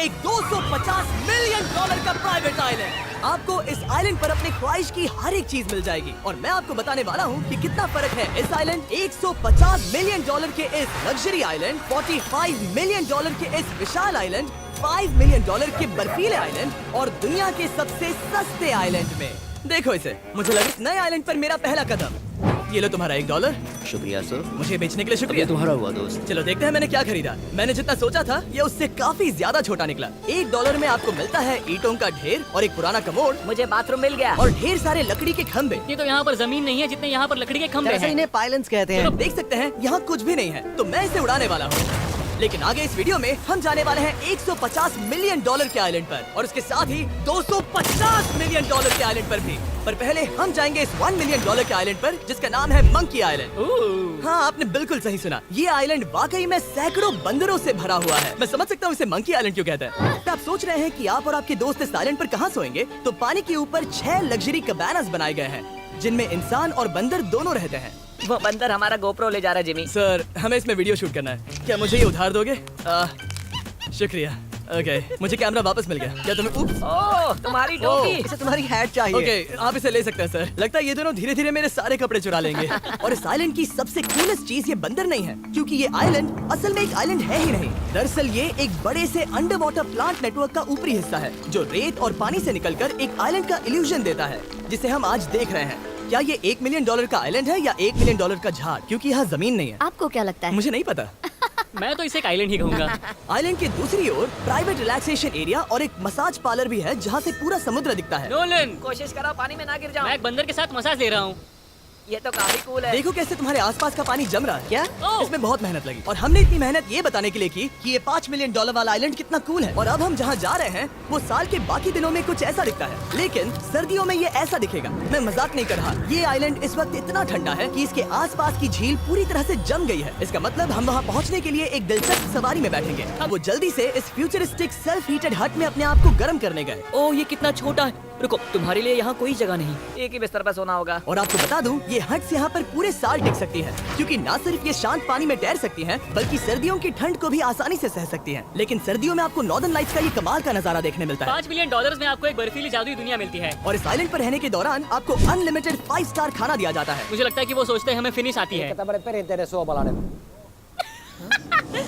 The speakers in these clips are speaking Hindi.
एक 250 मिलियन डॉलर का प्राइवेट आइलैंड। आपको इस आइलैंड पर अपनी ख्वाहिश की हर एक चीज मिल जाएगी और मैं आपको बताने वाला हूँ कि कितना फर्क है इस आइलैंड 150 मिलियन डॉलर के इस लग्जरी आइलैंड, 45 मिलियन डॉलर के इस विशाल आइलैंड, 5 मिलियन डॉलर के बर्फीले आइलैंड और दुनिया के सबसे सस्ते आइलैंड में। देखो इसे, मुझे लगा इस नए आइलैंड पर मेरा पहला कदम। ये लो तुम्हारा $1। शुक्रिया सर। मुझे बेचने के लिए शुक्रिया। तुम्हारा हुआ दोस्त। चलो देखते हैं मैंने क्या खरीदा। मैंने जितना सोचा था ये उससे काफी ज्यादा छोटा निकला। $1 में आपको मिलता है ईंटों का ढेर और एक पुराना कमोड। मुझे बाथरूम मिल गया और ढेर सारे लकड़ी के खंभे। ये तो यहाँ पर जमीन नहीं है जितने यहाँ पर लकड़ी के खंभे हैं। इन्हें पाइलन्स कहते हैं। देख सकते हैं यहाँ कुछ भी नहीं है, तो मैं इसे उड़ाने वाला हूँ। लेकिन आगे इस वीडियो में हम जाने वाले हैं 150 मिलियन डॉलर के आइलैंड पर और उसके साथ ही 250 मिलियन डॉलर के आइलैंड पर भी। पर पहले हम जाएंगे इस 1 मिलियन डॉलर के आइलैंड पर जिसका नाम है मंकी आइलैंड। हाँ, आपने बिल्कुल सही सुना। ये आइलैंड वाकई में सैकड़ों बंदरों से भरा हुआ है। मैं समझ सकता हूँ इसे मंकी आइलैंड क्यों कहते हैं। आप सोच रहे हैं कि आप और आपके दोस्त इस आइलैंड पर कहाँ सोएंगे, तो पानी के ऊपर 6 लग्जरी कबानास बनाए गए हैं जिनमें इंसान और बंदर दोनों रहते हैं। वो बंदर हमारा गोप्रो ले जा रहा है जिमी। सर, हमें इसमें वीडियो शूट करना है, क्या मुझे ये उधार दोगे? शुक्रिया। ओके, मुझे कैमरा वापस मिल गया। क्या तुम्हें ओह, तुम्हारी टोपी। इसे तुम्हारी हैट चाहिए। ओके, आप इसे ले सकते हैं सर। लगता है ये दोनों धीरे धीरे मेरे सारे कपड़े चुरा लेंगे। और इस आइलैंड की सबसे कूलेस्ट चीज ये बंदर नहीं है, क्योंकि ये आइलैंड असल में एक आइलैंड है ही नहीं। दरअसल ये एक बड़े से अंडर वाटर प्लांट नेटवर्क का ऊपरी हिस्सा है जो रेत और पानी से निकलकर एक आइलैंड का इल्यूजन देता है जिसे हम आज देख रहे हैं। क्या ये $1 मिलियन का आइलैंड है या $1 मिलियन का झाड़, क्योंकि यहाँ जमीन नहीं है। आपको क्या लगता है? मुझे नहीं पता। मैं तो इसे एक आइलैंड ही कहूँगा। आइलैंड के दूसरी ओर प्राइवेट रिलैक्सेशन एरिया और एक मसाज पार्लर भी है जहाँ से पूरा समुद्र दिखता है। नोलन, कोशिश करो पानी में ना गिर जाओ। मैं एक बंदर के साथ मसाज ले रहा हूँ। ये तो काफी कूल है। देखो कैसे तुम्हारे आसपास का पानी जम रहा है। क्या? इसमें बहुत मेहनत लगी और हमने इतनी मेहनत ये बताने के लिए की कि ये $5 मिलियन वाला आइलैंड कितना कूल है। और अब हम जहाँ जा रहे हैं वो साल के बाकी दिनों में कुछ ऐसा दिखता है, लेकिन सर्दियों में ये ऐसा दिखेगा। मैं मजाक नहीं कर रहा। ये आइलैंड इस वक्त इतना ठंडा है कि इसके आसपास की झील पूरी तरह से जम गई है। इसका मतलब हम वहाँ पहुँचने के लिए एक दिलचस्प सवारी में बैठेंगे। अब वो जल्दी से इस फ्यूचरिस्टिक सेल्फ हीटेड हट में अपने आप को गर्म करने गए। ओह, ये कितना छोटा है। रुको, तुम्हारे लिए यहाँ कोई जगह नहीं। एक ही बिस्तर पर सोना होगा। और आपको बता दूं, ये हट्स यहाँ पर पूरे साल टिक सकती है, क्योंकि न सिर्फ ये शांत पानी में तैर सकती हैं, बल्कि सर्दियों की ठंड को भी आसानी से सह सकती हैं। लेकिन सर्दियों में आपको नॉर्दर्न लाइट्स का ये कमाल का नजारा देखने मिलता है। $5 मिलियन में आपको एक बर्फीली जादुई दुनिया मिलती है। और इस आइलैंड पर रहने के दौरान आपको अनलिमिटेड 5 स्टार खाना दिया जाता है। मुझे लगता है कि वो सोचते हैं हमें फिनिश आती है।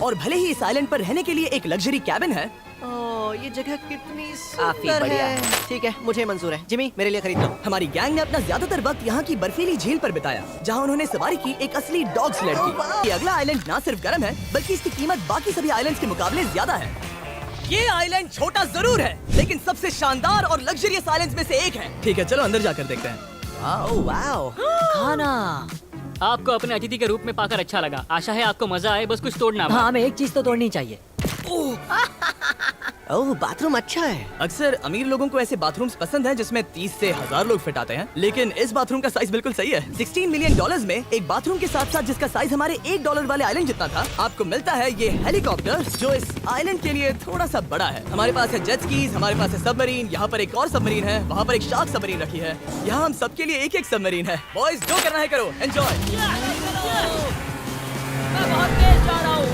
और भले ही इस आइलैंड पर रहने के लिए एक लग्जरी कैबिन है, ये जगह कितनी सुंदर है। ठीक है, मुझे मंजूर है। जिमी, मेरे लिए खरीद लो। हमारी गैंग ने अपना ज्यादातर वक्त यहाँ की बर्फीली झील पर बिताया, जहाँ उन्होंने सवारी की एक असली डॉग स्लेड की। ये अगला आइलैंड न सिर्फ गर्म है, बल्कि इसकी कीमत बाकी सभी आइलैंड्स के मुकाबले ज्यादा है। ये आइलैंड छोटा जरूर है, लेकिन सबसे शानदार और लग्जरियस आइलैंड्स में से एक है। ठीक है, चलो अंदर जाकर देखते हैं। वाओ, खाना। आपको अपने अतिथि के रूप में पाकर अच्छा लगा। आशा है आपको मजा आए, बस कुछ तोड़ना। हाँ, हमें एक चीज तो तोड़नी चाहिए। ओह, बाथरूम अच्छा है। अक्सर अमीर लोगों को ऐसे बाथरूम्स पसंद हैं जिसमें 30 से 1000 लोग फिट आते हैं, लेकिन इस बाथरूम का साइज बिल्कुल सही है। $16 मिलियन में एक बाथरूम के साथ साथ जिसका साइज हमारे $1 वाले आइलैंड जितना था, आपको मिलता है ये हेलीकॉप्टर जो इस आइलैंड के लिए थोड़ा सा बड़ा है। हमारे पास है जेट स्कीज, हमारे पास है सबमरीन, यहाँ पर एक और सबमरीन है, वहाँ पर एक शार्क सबमरीन रखी है। यहाँ हम सबके लिए एक एक सबमरीन है। बॉयज, जो करना है करो, एंजॉय। मैं बहुत तेज जा रहा हूँ।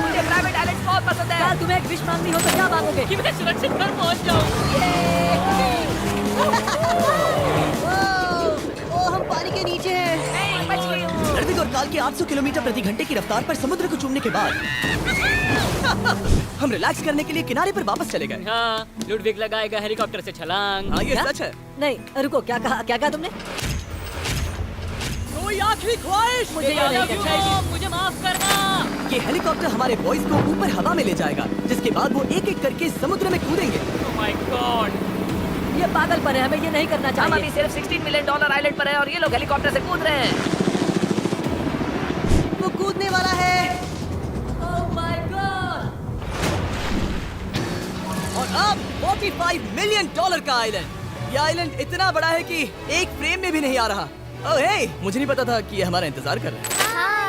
मुझे प्राइवेट आइलैंड बहुत पसंद है। यार, तुम्हें एक विश मांगनी हो तो क्या मांगोगे? कि मैं सुरक्षित घर पहुंच जाऊं। ओह, हम पानी के नीचे हैं। बच गई हूँ। गर्वित और काल के 800 किलोमीटर प्रति घंटे की रफ्तार पर समुद्र को चूमने के बाद हम रिलैक्स करने के लिए किनारे पर वापस चले गए। हाँ, लुडविग लगाएगा हेलीकॉप्टर से छलांग। हाँ, ये क्या? सच है। नहीं, रुको, क्या कहा तुमने? कोई आखिरी ख्वाहिश? मुझे ये नहीं करना है। मुझे माफ करना। ये हेलीकॉप्टर हमारे बॉयज को ऊपर हवा में ले जाएगा, जिसके बाद वो एक एक करके समुद्र में कूदेंगे। Oh my God! ये पागलपन है, हमें ये नहीं करना चाहिए। हम अभी सिर्फ $16 मिलियन आइलैंड पर हैं और ये लोग हेलीकॉप्टर से कूद रहे हैं। वो कूदने वाला है। Oh my God! और अब $45 मिलियन का आइलैंड। ये आइलैंड इतना बड़ा है कि एक फ्रेम में भी नहीं आ रहा। ओह हे, मुझे नहीं पता था कि ये हमारा इंतजार कर रहे हैं।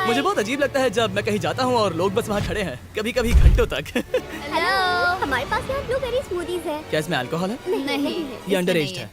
मुझे बहुत अजीब लगता है जब मैं कहीं जाता हूँ और लोग बस वहाँ खड़े हैं, कभी कभी घंटों तक। हेलो, हमारे पास यहाँ ब्लूबेरी स्मूदीज है। क्या इसमें अल्कोहल है? नहीं, ये अंडरएज्ड है।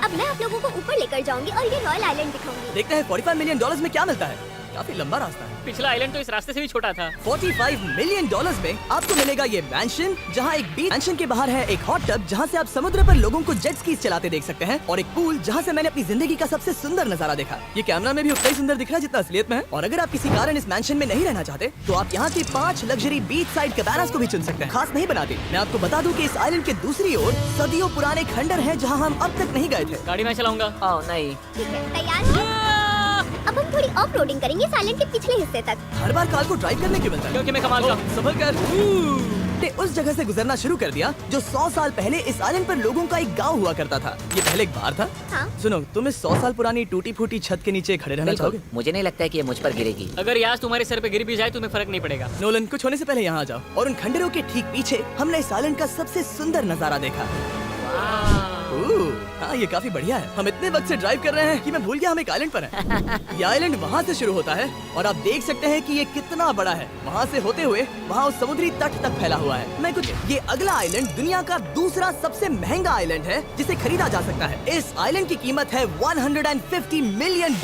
अब मैं आप लोगों को ऊपर लेकर जाऊंगी और ये रॉयल आइलैंड दिखाऊंगी। देखते हैं $45 मिलियन में क्या मिलता है। काफी लंबा रास्ता है। पिछला आइलैंड तो इस रास्ते से भी छोटा था। $45 मिलियन में आपको मिलेगा ये मैंशन, जहाँ एक बीच मैंशन के बाहर है एक हॉट टब जहाँ से आप समुद्र पर लोगों को जेट स्कीज चलाते देख सकते हैं, और एक पूल जहाँ से मैंने अपनी जिंदगी का सबसे सुंदर नजारा देखा। ये कैमरा में भी उतना ही सुंदर दिख रहा है जितना असलियत में है। और अगर आप किसी कारण इस मैंशन में नहीं रहना चाहते तो आप यहाँ की 5 लग्जरी बीच साइड कैबानास को भी चुन सकते हैं। खास नहीं बनाते। मैं आपको बता दूं कि इस आइलैंड के दूसरी ओर सदियों पुराने खंडर हैं जहाँ हम अब तक नहीं गए थे। गाड़ी मैं चलाऊंगा। ओह नहीं। ठीक है, तैयार हो? अब हम थोड़ी ऑफ रोडिंग करेंगे साइलेंट के पिछले हिस्से तक। हर बार कार को ड्राइव करने क्यों मिलता है? क्योंकि मैं कमाल का हूँ। संभल कर ने उस जगह से गुजरना शुरू कर दिया जो 100 साल पहले इस आइलैंड पर लोगों का एक गांव हुआ करता था। ये पहले एक बार था। हाँ। सुनो, तुम इस 100 साल पुरानी टूटी फूटी छत के नीचे खड़े रहना चाहोगे? मुझे नहीं लगता है कि ये मुझ पर गिरेगी। अगर ये आज तुम्हारे सर पे गिर भी जाए तुम्हें फर्क नहीं पड़ेगा। नोलन, कुछ होने से पहले यहाँ आ जाओ। और उन खंडरों के ठीक पीछे हमने इस आइलैंड का सबसे सुंदर नजारा देखा। हाँ, ये काफी बढ़िया है। हम इतने वक्त से ड्राइव कर रहे हैं कि मैं भूल गया हम एक आइलैंड पर हैं। ये आइलैंड वहाँ से शुरू होता है और आप देख सकते हैं कि ये कितना बड़ा है। वहाँ से होते हुए वहाँ उस समुद्री तट तक फैला हुआ है। मैं कुछ ये अगला आइलैंड दुनिया का दूसरा सबसे महंगा आइलैंड है जिसे खरीदा जा सकता है। इस आइलैंड की कीमत है $150 मिलियन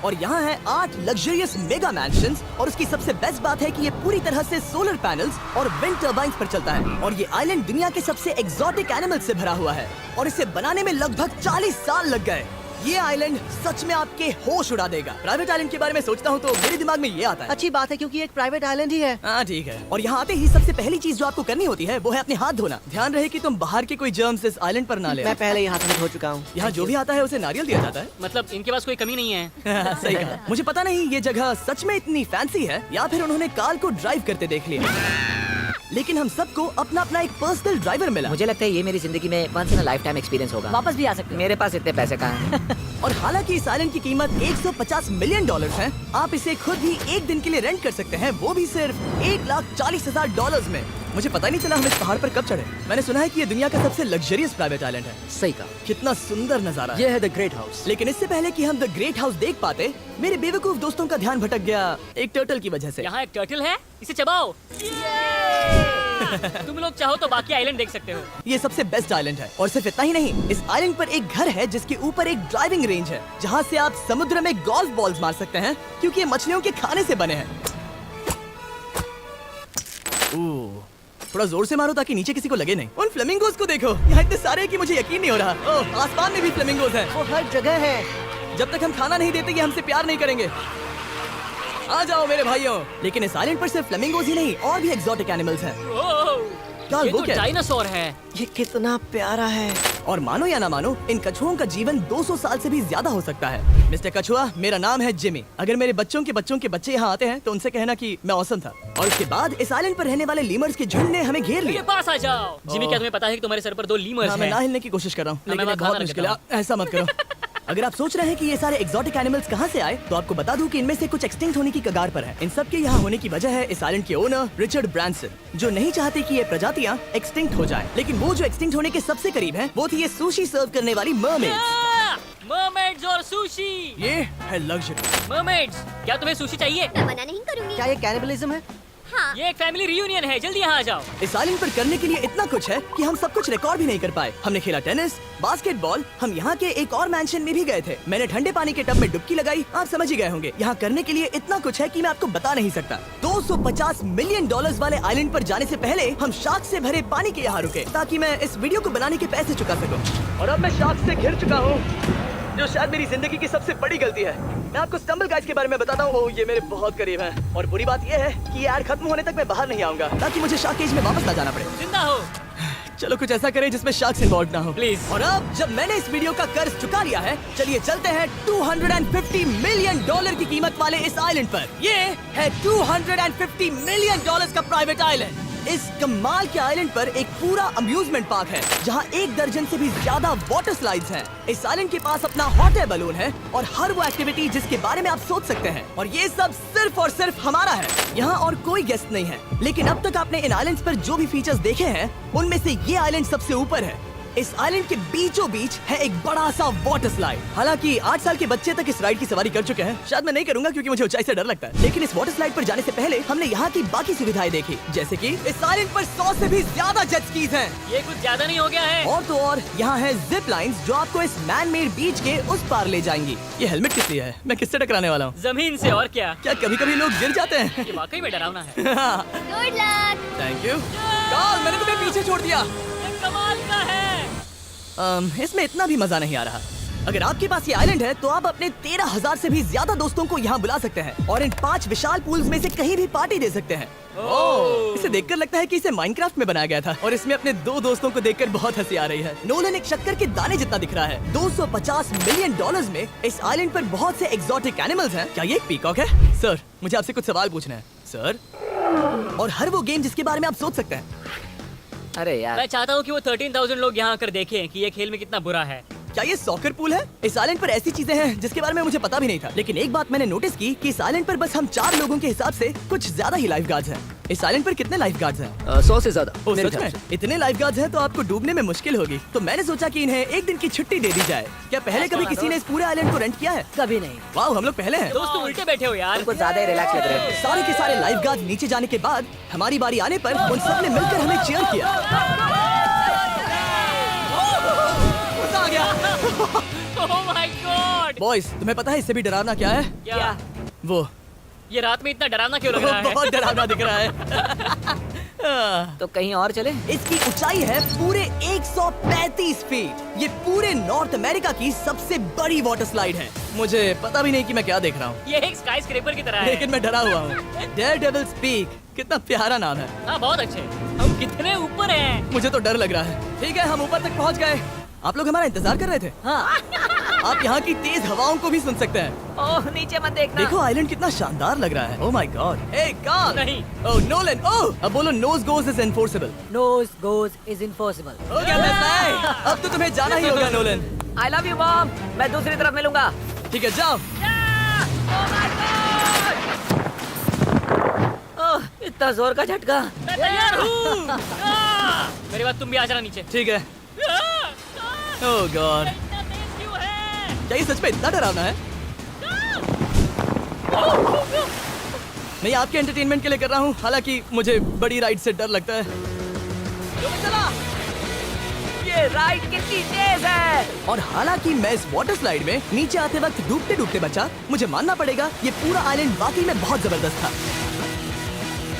और यहाँ है 8 लग्जरियस मेगा मैंशंस। और उसकी सबसे बेस्ट बात है कि ये पूरी तरह से सोलर पैनल्स और विंड टर्बाइन्स पर चलता है। और ये आइलैंड दुनिया के सबसे एक्सोटिक एनिमल्स से भरा हुआ है और इसे बनाने में लगभग 40 साल लग गए। ये आइलैंड सच में आपके होश उड़ा देगा। प्राइवेट आइलैंड के बारे में सोचता हूँ तो मेरे दिमाग में ये आता है। अच्छी बात है क्योंकि एक प्राइवेट आइलैंड ही है। हाँ ठीक है। और यहाँ आते ही सबसे पहली चीज जो आपको करनी होती है वो है अपने हाथ धोना। ध्यान रहे कि तुम बाहर के कोई जर्म्स इस आइलैंड पर ना ले। मैं पहले यहाँ से धो चुका हूँ। यहाँ जो भी आता है उसे नारियल दिया जाता है। मतलब इनके पास कोई कमी नहीं है। सही कहा। मुझे पता नहीं ये जगह सच में इतनी फैंसी है या फिर उन्होंने कार को ड्राइव करते देख लिया, लेकिन हम सबको अपना अपना एक पर्सनल ड्राइवर मिला। मुझे लगता है ये मेरी जिंदगी में once in a lifetime experience होगा। वापस भी आ सकते हैं। मेरे पास इतने पैसे कहाँ हैं? और हालांकि इस आइलैंड की कीमत $150 मिलियन है, आप इसे खुद ही एक दिन के लिए रेंट कर सकते हैं, वो भी सिर्फ $1,40,000 में। मुझे पता ही नहीं चला हम इस पहाड़ पर कब चढ़े। मैंने सुना है कि ये दुनिया का सबसे लग्जरियस प्राइवेट आइलैंड है। सही कहा। कितना सुंदर नजारा है। ये है द ग्रेट हाउस। लेकिन इससे पहले कि हम द ग्रेट हाउस देख पाते, मेरे बेवकूफ दोस्तों का ध्यान भटक गया एक टर्टल की वजह से। यहाँ एक टर्टल है, इसे चबाओ। तुम लोग चाहो तो बाकी आइलैंड देख सकते हो। ये सबसे बेस्ट आइलैंड है। और सिर्फ इतना ही नहीं, इस आइलैंड पर एक घर है जिसके ऊपर एक ड्राइविंग रेंज है जहाँ से आप समुद्र में गोल्फ बॉल्स मार सकते हैं क्योंकि ये मछलियों के खाने से बने हैं। थोड़ा जोर से मारो ताकि नीचे किसी को लगे नहीं। उन फ्लेमिंगोज को देखो, यहाँ इतने सारे हैं कि मुझे यकीन नहीं हो रहा। ओह, आसमान में भी फ्लेमिंगोज हैं। वो हर जगह है। जब तक हम खाना नहीं देते ये हमसे प्यार नहीं करेंगे। आ जाओ मेरे भाइयों। लेकिन इस आइलैंड पर सिर्फ फ्लेमिंगोज ही नहीं और भी एक्सोटिक एनिमल्स हैं। क्या ये वो तो क्या? डायनासोर है। ये कितना प्यारा है। और मानो या ना मानो, इन कछुओं का जीवन 200 साल से भी ज्यादा हो सकता है। मिस्टर कछुआ, मेरा नाम है जिमी। अगर मेरे बच्चों के बच्चे यहाँ आते हैं तो उनसे कहना कि मैं औसम था। और उसके बाद इस आइलैंड पर रहने वाले लीमर्स के झुंड ने हमें घेर मेरे लिया। पास आ जाओ। जिमी, क्या तुम्हें पता है कि तुम्हारे सर पर 2 लीमर्स हाँ, मैं हैं? ना हिलने की कोशिश कर रहा हूँ, मैं लेकिन ये खाना बहुत रख मुश्किल है। देता ऐसा मत करो। अगर आप सोच रहे हैं कि ये सारे एक्सोटिक एनिमल्स कहाँ से आए, तो आपको बता दूं कि इनमें से कुछ एक्सटिंक्ट होने की कगार पर है। इन सब के यहाँ होने की वजह है इस आइलैंड के ओनर रिचर्ड ब्रांसन, जो नहीं चाहते कि ये प्रजातियाँ एक्सटिंक्ट हो जाएं। लेकिन वो जो एक्सटिंक्ट होने के सबसे करीब हैं, वो थी ये सुशी सर्व करने वाली मरमेड्स। मरमेड्स और सुशी। ये है लग्जरी। मरमेड्स, क्या तुम्हें सुशी चाहिए? मैं मना नहीं करूंगी। क्या ये कैनिबलिज्म है? हाँ। ये एक फैमिली रियूनियन है, जल्दी यहाँ आ जाओ। इस आइलैंड पर करने के लिए इतना कुछ है कि हम सब कुछ रिकॉर्ड भी नहीं कर पाए। हमने खेला टेनिस, बास्केटबॉल, हम यहाँ के एक और मैंशन में भी गए थे। मैंने ठंडे पानी के टब में डुबकी लगाई, आप समझ ही गए होंगे। यहाँ करने के लिए इतना कुछ है कि मैं आपको बता नहीं सकता। $250 मिलियन वाले आइलैंड पर जाने से पहले हम शार्क से भरे पानी के यहाँ रुके ताकि मैं इस वीडियो को बनाने के पैसे चुका सकूं। और अब मैं शार्क से घिर चुका हूँ, जो शायद मेरी जिंदगी की सबसे बड़ी गलती है। मैं आपको स्टम्बल गाइड्स के बारे में बताता हूँ। ये मेरे बहुत करीब है। और बुरी बात यह है कि ये ऐड खत्म होने तक मैं बाहर नहीं आऊंगा ताकि मुझे शार्क केज में वापस ना जाना पड़े। जिंदा हो। चलो कुछ ऐसा करें जिसमें शार्क्स इन्वॉल्व ना हो Please। और अब जब मैंने इस वीडियो का कर्ज चुका लिया है, चलिए चलते हैं $250 मिलियन की कीमत वाले इस आइलैंड पर। ये है $250 मिलियन का प्राइवेट आइलैंड। इस कमाल के आइलैंड पर एक पूरा अम्यूजमेंट पार्क है जहां 1 दर्जन से भी ज्यादा वाटर स्लाइड्स हैं। इस आइलैंड के पास अपना हॉट एयर बलून है और हर वो एक्टिविटी जिसके बारे में आप सोच सकते हैं। और ये सब सिर्फ और सिर्फ हमारा है। यहाँ और कोई गेस्ट नहीं है। लेकिन अब तक आपने इन आइलैंड्स पर जो भी फीचर्स देखे हैं, उनमें से ये आइलैंड सबसे ऊपर है। इस आइलैंड के बीचों बीच है एक बड़ा सा वाटर स्लाइड। हालांकि 8 साल के बच्चे तक इस राइड की सवारी कर चुके हैं। शायद मैं नहीं करूंगा क्योंकि मुझे ऊंचाई से डर लगता है। लेकिन इस वाटर स्लाइड पर जाने से पहले हमने यहाँ की बाकी सुविधाएं देखी, जैसे कि इस आइलैंड पर 100 से भी ज्यादा जेट स्कीज हैं। ये कुछ ज्यादा नहीं हो गया है? और तो और यहाँ है जिप लाइन्स जो आपको इस मैन मेड बीच के उस पार ले जाएंगी। ये हेलमेट किस लिए है? मैं किससे टकराने वाला हूँ? जमीन से, और क्या? क्या कभी कभी लोग गिर जाते हैं? ये वाकई में डरावना है। Good luck. Thank you. Carl, मैंने तुम्हें पीछे छोड़ दिया। ये कमाल का है। इसमें इतना भी मजा नहीं आ रहा। अगर आपके पास ये आइलैंड है तो आप अपने 13,000 से भी ज्यादा दोस्तों को यहाँ बुला सकते हैं और इन 5 विशाल पूल्स में से कहीं भी पार्टी दे सकते हैं। इसे देखकर लगता है कि इसे माइनक्राफ्ट में बनाया गया था और इसमें अपने 2 दोस्तों को देखकर बहुत हंसी आ रही है। नोलन एक शक्कर के दाने जितना दिख रहा है। $250 मिलियन में इस आइलैंड पर बहुत से एक्सोटिक एनिमल्स हैं। क्या ये एक पीकॉक है? सर, मुझे आपसे कुछ सवाल पूछना है सर। और हर वो गेम जिसके बारे में आप सोच सकते हैं। अरे यार, मैं चाहता हूँ कि वो 13,000 लोग यहाँ आकर देखें कि ये खेल में कितना बुरा है। क्या ये सॉकर पूल है? इस आइलैंड पर ऐसी चीजें हैं जिसके बारे में मुझे पता भी नहीं था। लेकिन एक बात मैंने नोटिस की कि इस आइलैंड पर बस हम 4 लोगों के हिसाब से कुछ ज्यादा ही लाइफ गार्ड्स हैं। इस आइलैंड पर कितने लाइफ गार्ड्स हैं? 100 से ज्यादा। ओ, मेरे सच ख्याल में? इतने लाइफ गार्ड्स हैं तो आपको डूबने में मुश्किल होगी। तो मैंने सोचा कि इन्हें एक दिन की छुट्टी दे दी जाए। क्या पहले कभी किसी ने इस पूरे आइलैंड को रेंट किया है? कभी नहीं। वाह, हम लोग पहले हैं। दोस्त तुम उल्टे बैठे हो यार। कुछ ज्यादा ही रिलैक्स लग रहे हैं। सारे के सारे लाइफ गार्ड नीचे जाने के बाद हमारी बारी आने पर उन सब ने मिलकर हमें चीयर किया। मजा आ गया। ओह माय गॉड। बॉयज, तुम्हें पता है इससे भी डरावना क्या है? क्या? वो ये रात में इतना डरावना क्यों लग रहा है? बहुत डरावना दिख रहा है। तो कहीं और चले? इसकी ऊंचाई है पूरे 135 फीट। ये पूरे नॉर्थ अमेरिका की सबसे बड़ी वाटर स्लाइड है। मुझे पता भी नहीं कि मैं क्या देख रहा हूँ, ये एक स्काई स्क्रैपर की तरह है। लेकिन मैं डरा हुआ हूँ। डेयरडेविल्स पीक, कितना प्यारा नाम है। हाँ, बहुत अच्छे। हम कितने ऊपर हैं? मुझे तो डर लग रहा है। ठीक है, हम ऊपर तक पहुँच गए। आप लोग हमारा इंतजार कर रहे थे। हाँ। आप यहाँ की तेज हवाओं को भी सुन सकते हैं। ओह, नीचे मत देखना। देखो आइलैंड कितना शानदार लग रहा है। Oh my god. ए कार्ल। नहीं। Oh Nolan. ओह, अब बोलो nose goes is enforceable. Nose goes is impossible. हो गया फैसला। अब तो तुम्हें जाना ही होगा Nolan. I love you, mom. मैं दूसरी तरफ मिलूंगा। ठीक है, जाओ। ओह, इतना जोर का झटका। मैं तैयार हूँ। मेरे बाद तुम भी आ जाना नीचे। ठीक है। ओह गॉड, इतना तेज क्यों है? क्या ये सच में इतना डरावना है? मैं आपके एंटरटेनमेंट के लिए कर रहा हूँ। हालांकि मुझे बड़ी राइड से डर लगता है। चला। ये राइड कितनी तेज है। और हालांकि मैं इस वाटर स्लाइड में नीचे आते वक्त डूबते डूबते बचा, मुझे मानना पड़ेगा ये पूरा आइलैंड वाकई में बहुत जबरदस्त था।